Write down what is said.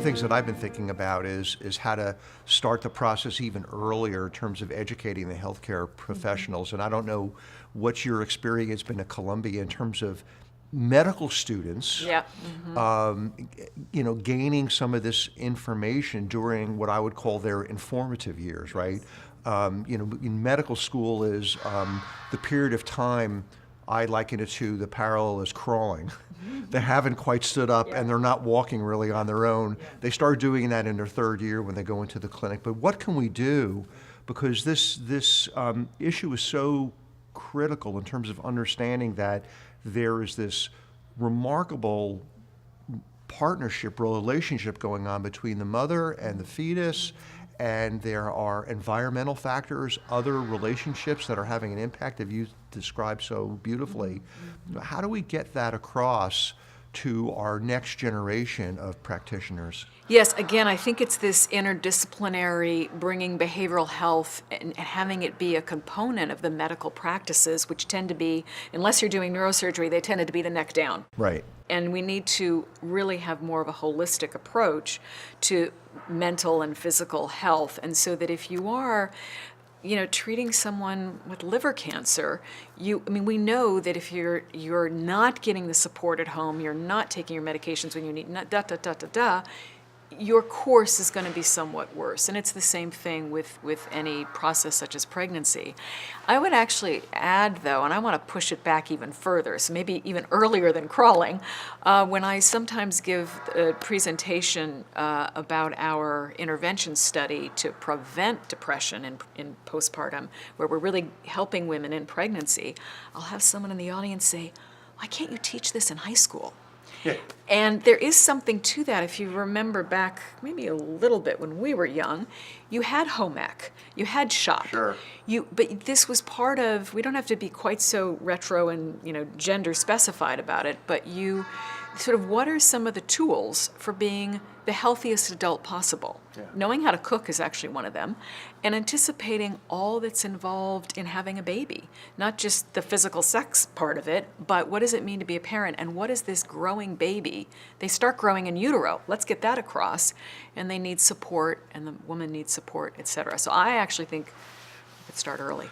things that I've been thinking about is how to start the process even earlier in terms of educating the healthcare professionals. And I don't know what your experience been at Columbia in terms of medical students, Yeah. gaining some of this information during what I would call their informative years, right? In medical school is the period of time I liken it to the parallel is crawling. They haven't quite stood up and they're not walking really on their own. They start doing that in their third year when they go into the clinic. But what can we do? Because this issue is so critical in terms of understanding that there is this remarkable partnership, relationship going on between the mother and the fetus, and there are environmental factors, other relationships that are having an impact that you described so beautifully. How do we get that across to our next generation of practitioners? Yes, again, I think it's this interdisciplinary bringing behavioral health and having it be a component of the medical practices, which tend to be, unless you're doing neurosurgery, they tended to be the neck down. Right. And we need to really have more of a holistic approach to mental and physical health. And so that if you are treating someone with liver cancer, we know that if you're not getting the support at home, you're not taking your medications when you need, your course is going to be somewhat worse. And it's the same thing with any process such as pregnancy. I would actually add, though, and I want to push it back even further, so maybe even earlier than crawling, when I sometimes give a presentation about our intervention study to prevent depression in postpartum, where we're really helping women in pregnancy, I'll have someone in the audience say, "Why can't you teach this in high school?" Yeah. And there is something to that. If you remember back maybe a little bit when we were young, you had home ec, you had shop. Sure. But this was part of, we don't have to be quite so retro and gender specified about it, but you sort of, what are some of the tools for being the healthiest adult possible? Yeah. Knowing how to cook is actually one of them, and anticipating all that's involved in having a baby. Not just the physical sex part of it, but what does it mean to be a parent, and what is this growing baby? They start growing in utero. Let's get that across. And they need support, and the woman needs support, etc. So I actually think we could start early.